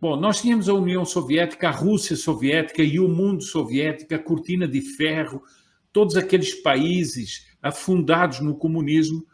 Bom, nós tínhamos a União Soviética, a Rússia Soviética e o mundo soviético, a cortina de ferro, todos aqueles países afundados no comunismo,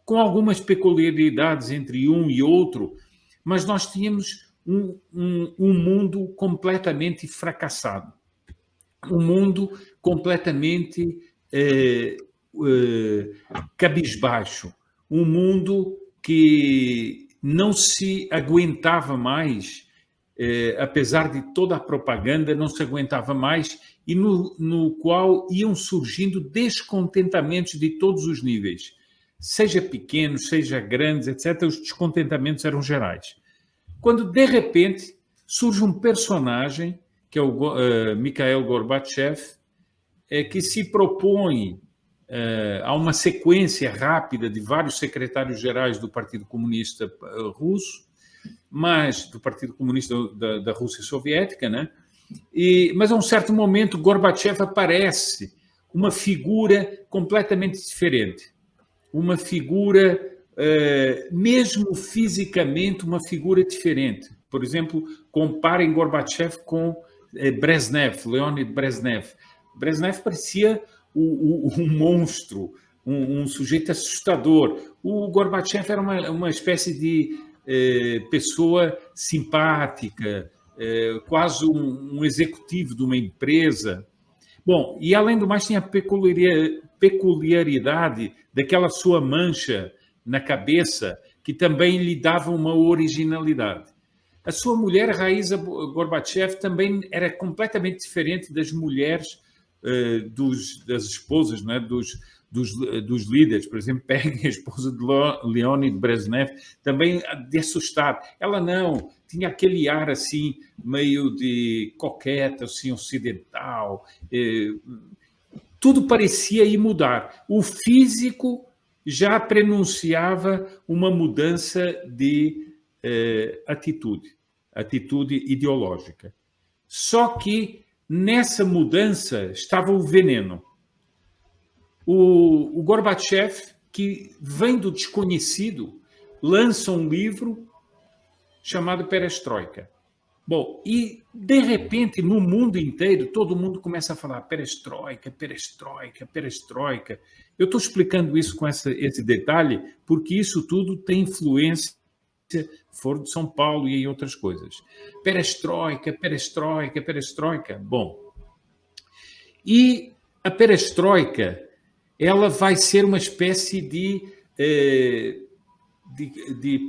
com algumas peculiaridades entre um e outro, mas nós tínhamos um mundo completamente fracassado, um mundo completamente cabisbaixo, um mundo que não se aguentava mais, apesar de toda a propaganda, não se aguentava mais, e no qual iam surgindo descontentamentos de todos os níveis, seja pequenos, seja grandes, etc. Os descontentamentos eram gerais. Quando, de repente, surge um personagem, que é o Mikhail Gorbachev, que se propõe a uma sequência rápida de vários secretários-gerais do Partido Comunista Russo, mas do Partido Comunista da Rússia Soviética, né? Mas a um certo momento Gorbachev aparece uma figura completamente diferente, uma figura, mesmo fisicamente, uma figura diferente. Por exemplo, comparem Gorbachev com Brezhnev, Leonid Brezhnev. Brezhnev parecia um monstro, um sujeito assustador. O Gorbachev era uma espécie de pessoa simpática, quase um executivo de uma empresa. Bom, e além do mais tinha a peculiaridade daquela sua mancha na cabeça, que também lhe dava uma originalidade. A sua mulher, Raisa Gorbachev, também era completamente diferente das mulheres das esposas, não é? dos líderes. Por exemplo, peguem a esposa de Leonid Brezhnev, também de assustar. Ela não, tinha aquele ar assim, meio de coqueta, assim, ocidental. Tudo parecia ir mudar. O físico já prenunciava uma mudança de atitude ideológica. Só que nessa mudança estava o veneno. O Gorbachev, que vem do desconhecido, lança um livro chamado Perestroika. Bom, e de repente no mundo inteiro todo mundo começa a falar perestroika, perestroika, perestroika. Eu estou explicando isso com esse detalhe porque isso tudo tem influência Foro de São Paulo e em outras coisas. Perestroika, perestroika, perestroika. Bom, e a perestroika, ela vai ser uma espécie de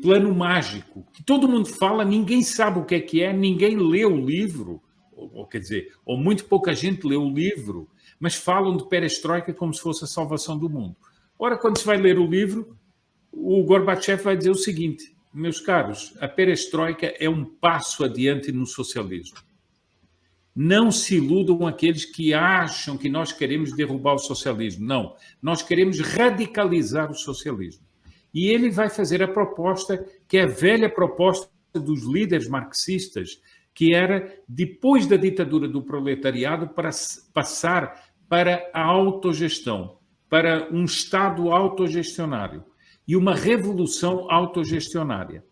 plano mágico, que todo mundo fala, ninguém sabe o que é, ninguém lê o livro, ou quer dizer, ou muito pouca gente lê o livro, mas falam de perestroika como se fosse a salvação do mundo. Ora, quando se vai ler o livro, o Gorbachev vai dizer o seguinte: meus caros, a perestroika é um passo adiante no socialismo. Não se iludam aqueles que acham que nós queremos derrubar o socialismo. Não, nós queremos radicalizar o socialismo. E ele vai fazer a proposta, que é a velha proposta dos líderes marxistas, que era, depois da ditadura do proletariado, para passar para a autogestão, para um Estado autogestionário e uma revolução autogestionária.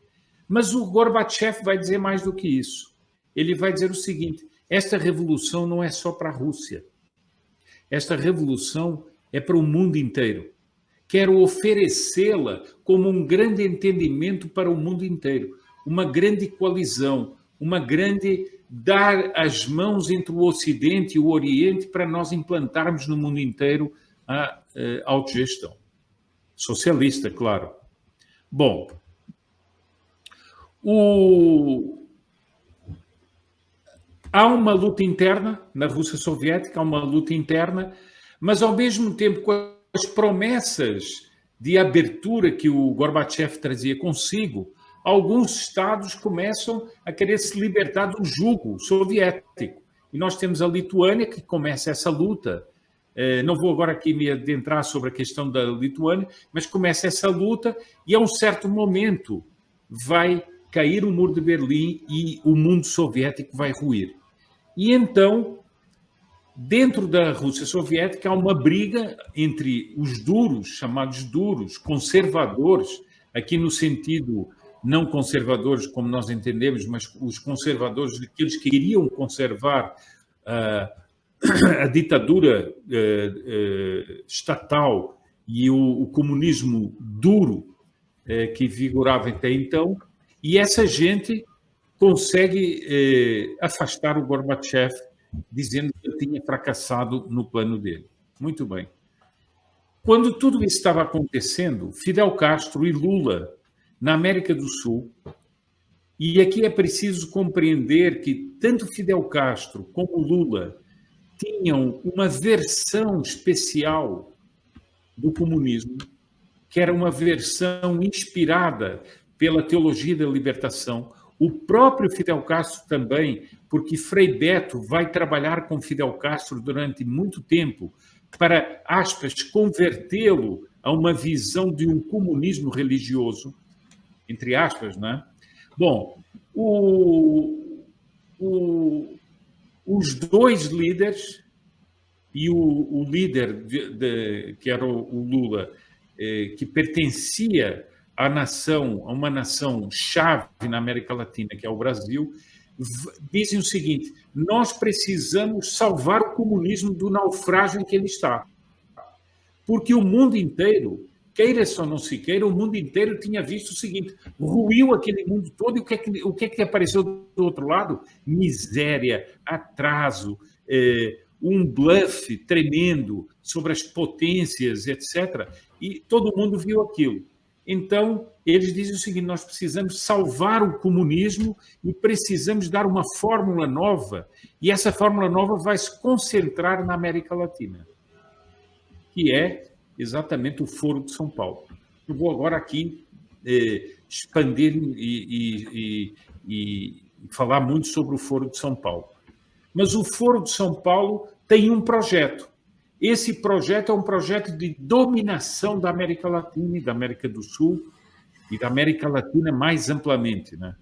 Mas o Gorbachev vai dizer mais do que isso. Ele vai dizer o seguinte: esta revolução não é só para a Rússia. Esta revolução é para o mundo inteiro. Quero oferecê-la como um grande entendimento para o mundo inteiro, uma grande coalizão, uma grande dar as mãos entre o Ocidente e o Oriente para nós implantarmos no mundo inteiro a autogestão. Socialista, claro. Bom, há uma luta interna na Rússia Soviética, há uma luta interna, mas ao mesmo tempo com as promessas de abertura que o Gorbachev trazia consigo, alguns estados começam a querer se libertar do jugo soviético. E nós temos a Lituânia, que começa essa luta. Não vou agora aqui me adentrar sobre a questão da Lituânia, mas começa essa luta e a um certo momento vai cair o muro de Berlim e o mundo soviético vai ruir. E então, dentro da Rússia Soviética, há uma briga entre os duros, chamados duros, conservadores, aqui no sentido não conservadores como nós entendemos, mas os conservadores, aqueles que queriam conservar a ditadura estatal e o comunismo duro que vigorava até então, e essa gente consegue afastar o Gorbachev, dizendo que ele tinha fracassado no plano dele. Muito bem. Quando tudo isso estava acontecendo, Fidel Castro e Lula, na América do Sul, e aqui é preciso compreender que tanto Fidel Castro como Lula tinham uma versão especial do comunismo, que era uma versão inspirada pela teologia da libertação. O próprio Fidel Castro também, porque Frei Beto vai trabalhar com Fidel Castro durante muito tempo para, aspas, convertê-lo a uma visão de um comunismo religioso, entre aspas, né? Bom, os dois líderes e o líder que era o Lula, que pertencia à nação, a uma nação chave na América Latina, que é o Brasil, dizem o seguinte: nós precisamos salvar o comunismo do naufrágio em que ele está. Porque o mundo inteiro, queira-se ou não se queira, o mundo inteiro tinha visto o seguinte: ruiu aquele mundo todo, e o que é que apareceu do outro lado? Miséria, atraso, um bluff tremendo sobre as potências, etc. E todo mundo viu aquilo. Então, eles dizem o seguinte: nós precisamos salvar o comunismo e precisamos dar uma fórmula nova, e essa fórmula nova vai se concentrar na América Latina, que é exatamente o Foro de São Paulo. Eu vou agora aqui expandir e falar muito sobre o Foro de São Paulo. Mas o Foro de São Paulo tem um projeto. Esse projeto é um projeto de dominação da América Latina e da América do Sul e da América Latina mais amplamente, né?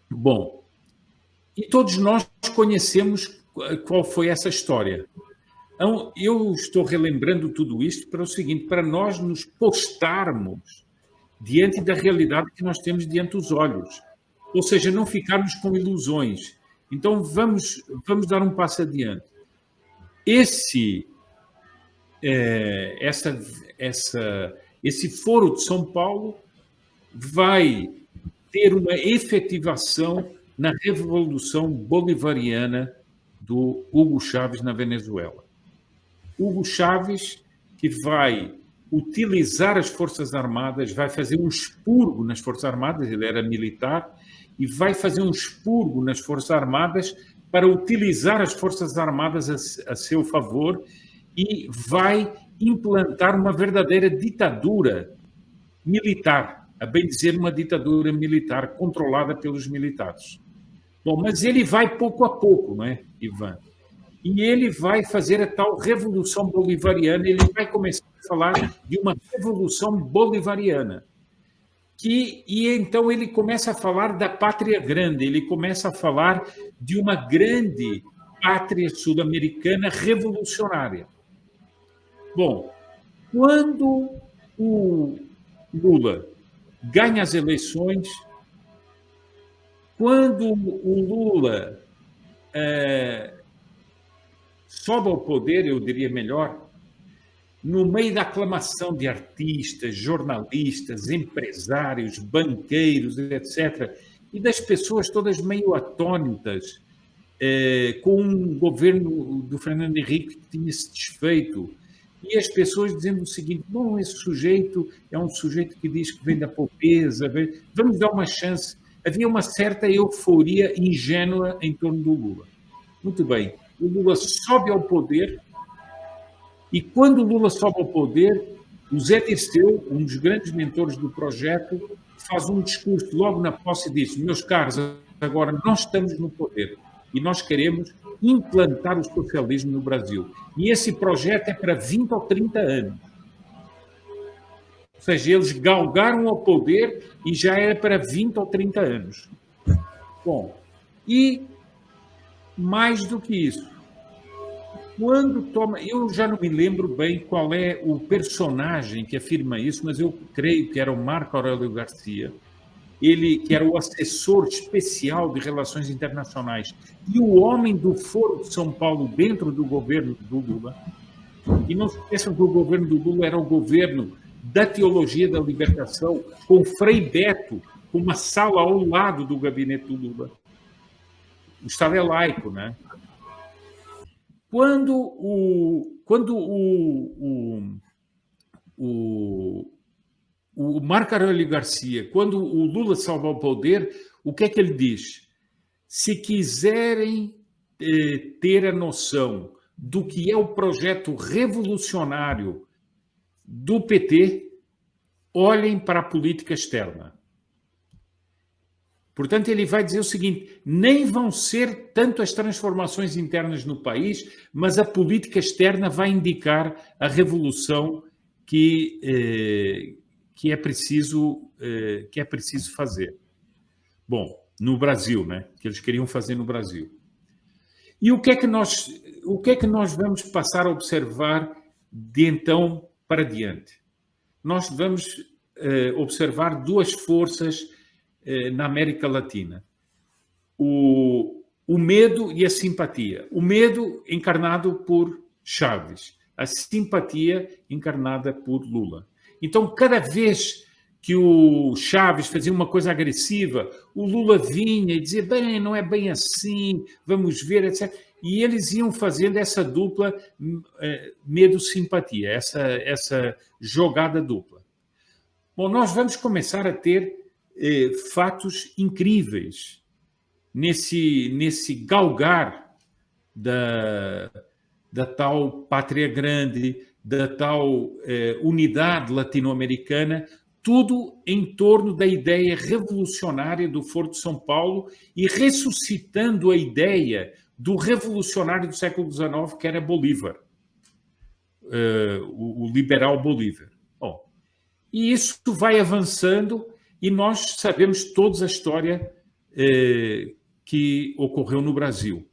Bom, e todos nós conhecemos qual foi essa história. Então, eu estou relembrando tudo isto para o seguinte: para nós nos postarmos diante da realidade que nós temos diante dos olhos, ou seja, não ficarmos com ilusões. Então, vamos dar um passo adiante. Esse Foro de São Paulo vai ter uma efetivação na Revolução Bolivariana do Hugo Chávez na Venezuela. Hugo Chávez, que vai utilizar as Forças Armadas, vai fazer um expurgo nas Forças Armadas, ele era militar, e vai fazer um expurgo nas Forças Armadas para utilizar as Forças Armadas a seu favor, e vai implantar uma verdadeira ditadura militar, a bem dizer, uma ditadura militar controlada pelos militares. Bom, mas ele vai pouco a pouco, não é, Ivan? E ele vai fazer a tal Revolução Bolivariana, ele vai começar a falar de uma Revolução Bolivariana. E então ele começa a falar da pátria grande, ele começa a falar de uma grande pátria sul-americana revolucionária. Bom, quando o Lula ganha as eleições, quando o Lula sobe ao poder, eu diria melhor, no meio da aclamação de artistas, jornalistas, empresários, banqueiros, etc., e das pessoas todas meio atônitas, com um governo do Fernando Henrique que tinha se desfeito, e as pessoas dizendo o seguinte: bom, esse sujeito é um sujeito que diz que vem da pobreza, vamos dar uma chance. Havia uma certa euforia ingênua em torno do Lula. Muito bem, o Lula sobe ao poder, e quando o Lula sobe ao poder, o Zé Dirceu, um dos grandes mentores do projeto, faz um discurso logo na posse e diz: meus caros, agora nós estamos no poder e nós queremos implantar o socialismo no Brasil. E esse projeto é para 20 ou 30 anos. Ou seja, eles galgaram ao poder e já era para 20 ou 30 anos. Bom, e mais do que isso, quando toma... Eu já não me lembro bem qual é o personagem que afirma isso, mas eu creio que era o Marco Aurélio Garcia, ele que era o assessor especial de relações internacionais e o homem do Foro de São Paulo dentro do governo do Lula. E não se esqueçam que o governo do Lula era o governo da teologia da libertação, com Frei Beto, com uma sala ao lado do gabinete do Lula. O Estado é laico, né? Quando o Marco Aurélio Garcia, quando o Lula salva o poder, o que é que ele diz? Se quiserem ter a noção do que é o projeto revolucionário do PT, olhem para a política externa. Portanto, ele vai dizer o seguinte: nem vão ser tanto as transformações internas no país, mas a política externa vai indicar a revolução que é preciso fazer. Bom, no Brasil, né? Que eles queriam fazer no Brasil. E o que é que nós vamos passar a observar de então para diante? Nós vamos observar duas forças na América Latina. O medo e a simpatia. O medo encarnado por Chávez, a simpatia encarnada por Lula. Então, cada vez que o Chávez fazia uma coisa agressiva, o Lula vinha e dizia, bem, não é bem assim, vamos ver, etc. E eles iam fazendo essa dupla medo-simpatia, essa jogada dupla. Bom, nós vamos começar a ter fatos incríveis nesse galgar da tal pátria grande, da tal unidade latino-americana, tudo em torno da ideia revolucionária do Foro de São Paulo e ressuscitando a ideia do revolucionário do século XIX, que era Bolívar, o liberal Bolívar. Bom, e isso vai avançando e nós sabemos toda a história que ocorreu no Brasil.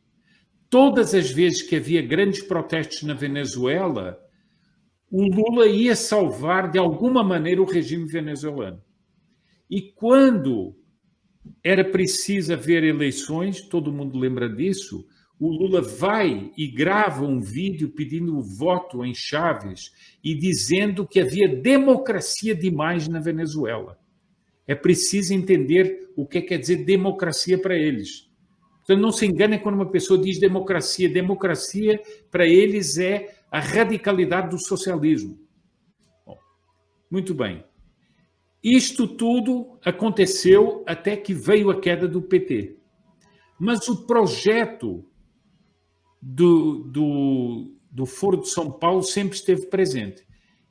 Todas as vezes que havia grandes protestos na Venezuela, o Lula ia salvar, de alguma maneira, o regime venezuelano. E quando era preciso haver eleições, todo mundo lembra disso, o Lula vai e grava um vídeo pedindo o voto em Chávez e dizendo que havia democracia demais na Venezuela. É preciso entender o que quer dizer democracia para eles. Então, não se engane quando uma pessoa diz democracia. Democracia, para eles, é a radicalidade do socialismo. Bom, muito bem. Isto tudo aconteceu até que veio a queda do PT. Mas o projeto do Foro de São Paulo sempre esteve presente.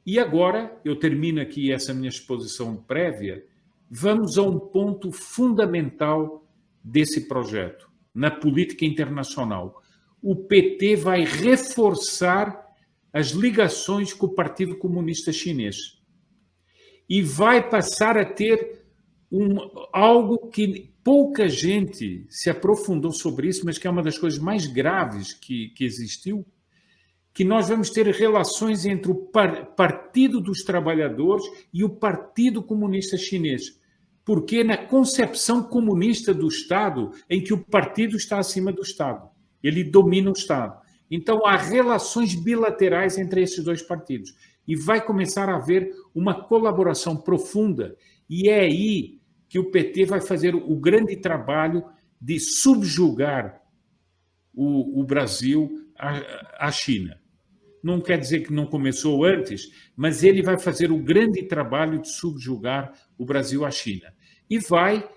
E agora, eu termino aqui essa minha exposição prévia, vamos a um ponto fundamental desse projeto, na política internacional. O PT vai reforçar as ligações com o Partido Comunista Chinês e vai passar a ter algo que pouca gente se aprofundou sobre isso, mas que é uma das coisas mais graves que existiu, que nós vamos ter relações entre o Partido dos Trabalhadores e o Partido Comunista Chinês. Porque na concepção comunista do Estado, em que o partido está acima do Estado, ele domina o Estado. Então, há relações bilaterais entre esses dois partidos. E vai começar a haver uma colaboração profunda. E é aí que o PT vai fazer o grande trabalho de subjugar o Brasil à China. Não quer dizer que não começou antes, mas ele vai fazer o grande trabalho de subjugar o Brasil à China. E vai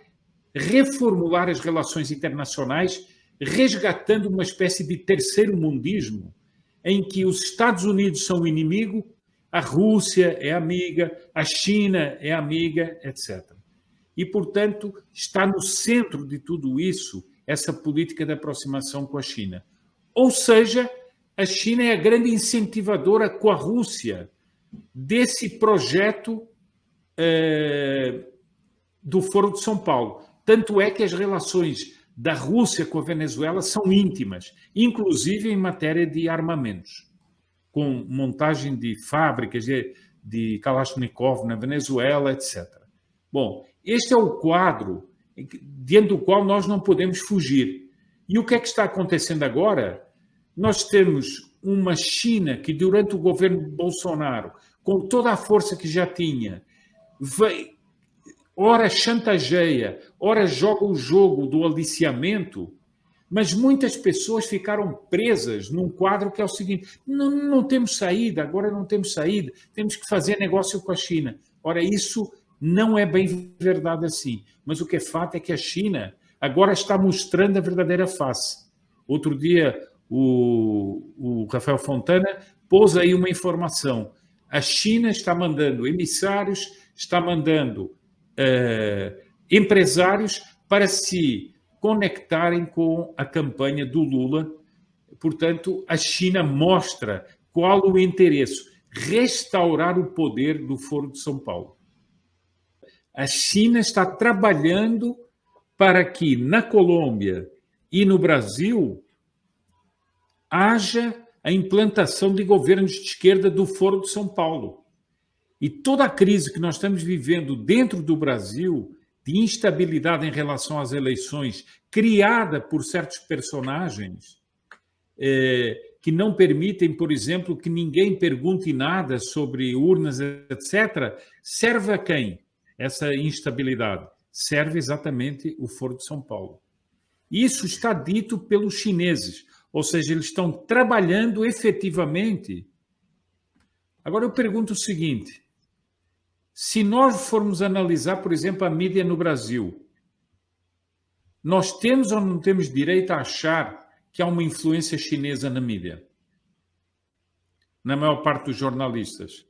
reformular as relações internacionais, resgatando uma espécie de terceiro mundismo, em que os Estados Unidos são o inimigo, a Rússia é amiga, a China é amiga, etc. E, portanto, está no centro de tudo isso essa política de aproximação com a China. Ou seja, a China é a grande incentivadora com a Rússia desse projeto do Foro de São Paulo. Tanto é que as relações da Rússia com a Venezuela são íntimas, inclusive em matéria de armamentos, com montagem de fábricas de Kalashnikov na Venezuela, etc. Bom, Este é o quadro diante do qual nós não podemos fugir. E o que é que está acontecendo agora? Nós temos uma China que, durante o governo de Bolsonaro, com toda a força que já tinha, ora chantageia, ora joga o jogo do aliciamento, mas muitas pessoas ficaram presas num quadro que é o seguinte: não temos saída, agora não temos saída, temos que fazer negócio com a China. Ora, isso não é bem verdade assim. Mas o que é fato é que a China agora está mostrando a verdadeira face. Outro dia, o Rafael Fontana pôs aí uma informação. A China está mandando emissários, está mandando empresários para se conectarem com a campanha do Lula. Portanto, a China mostra qual o interesse: restaurar o poder do Foro de São Paulo. A China está trabalhando para que na Colômbia e no Brasil haja a implantação de governos de esquerda do Foro de São Paulo. E toda a crise que nós estamos vivendo dentro do Brasil, de instabilidade em relação às eleições, criada por certos personagens que não permitem, por exemplo, que ninguém pergunte nada sobre urnas, etc., serve a quem? Essa instabilidade serve exatamente o Foro de São Paulo. Isso está dito pelos chineses, ou seja, eles estão trabalhando efetivamente. Agora eu pergunto o seguinte: se nós formos analisar, por exemplo, a mídia no Brasil, nós temos ou não temos direito a achar que há uma influência chinesa na mídia? Na maior parte dos jornalistas.